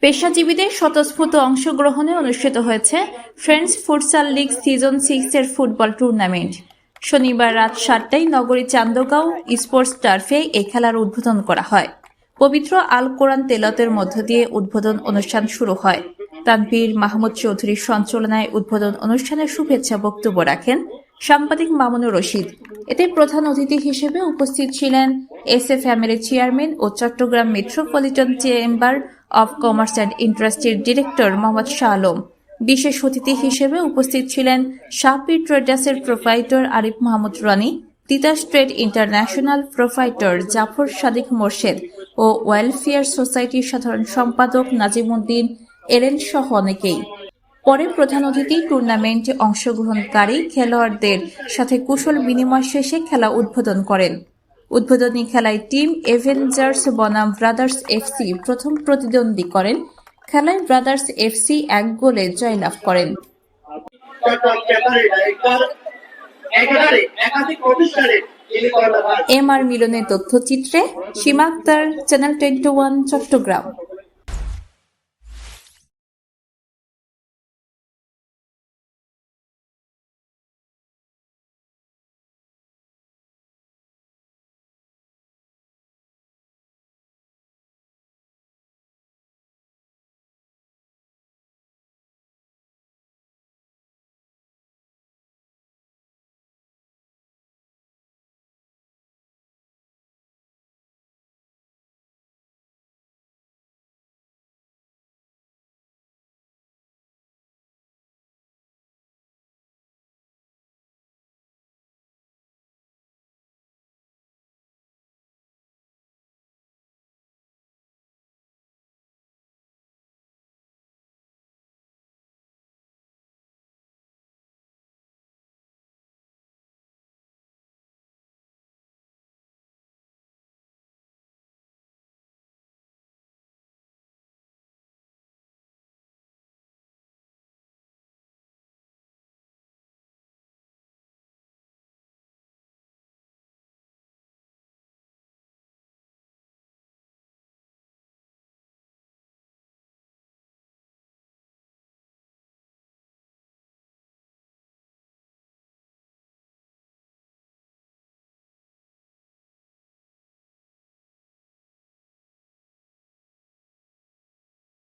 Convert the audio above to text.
পেশাজীবীদের স্বতঃস্ফূর্ত অংশগ্রহণে অনুষ্ঠিত হয়েছে ফ্রেন্ডস ফুটসাল লিগ সিজন 6 এর ফুটবল টুর্নামেন্ট। শনিবার রাত 7টায় নগরীর চান্দগাঁও স্পোর্টস টার্ফে এই খেলার উদ্বোধন করা হয়। পবিত্র আল কোরআন তেলাওয়াতের মধ্য দিয়ে উদ্বোধন অনুষ্ঠান শুরু হয়। তানভীর মাহমুদ চৌধুরীর সঞ্চালনায় উদ্বোধন অনুষ্ঠানে শুভেচ্ছা বক্তব্য রাখেন সাংবাদিক মামুনুর রশিদ। এতে প্রধান অতিথি হিসেবে উপস্থিত ছিলেন এসএ ফ্যামিলি চেয়ারম্যান ও Chattogram metropolitan chamber of commerce and ইন্ডাস্ট্রির ডিরেক্টর মোহাম্মদ শাহ আলম। বিশেষ অতিথি হিসেবে উপস্থিত ছিলেন শাহপীর ট্রেডার্সের proprietor Arif Mahmud Roni, Titas trade international proprietor Zafar Sadiq Morshed ও ওয়েলফেয়ার সোসাইটির সাধারণ সম্পাদক নাজিমুদ্দিন এলেন সহ অনেকেই। পরে প্রধান অতিথি টুর্নামেন্টে অংশগ্রহণকারী খেলোয়াড়দের সাথে কুশল বিনিময় শেষে খেলা উদ্বোধন করেন। উদ্বোধনী খেলায় টিম এভেঞ্জার্স বনাম ব্রাদার্স এফসি প্রথম প্রতিদ্বন্দ্বী করেন। খেলায় ব্রাদার্স এফসি 1 গোলে জয়লাভ করেন। এম আর মিলনের তথ্যচিত্রে সীমা আক্তার, চ্যানেল 21, চট্টগ্রাম।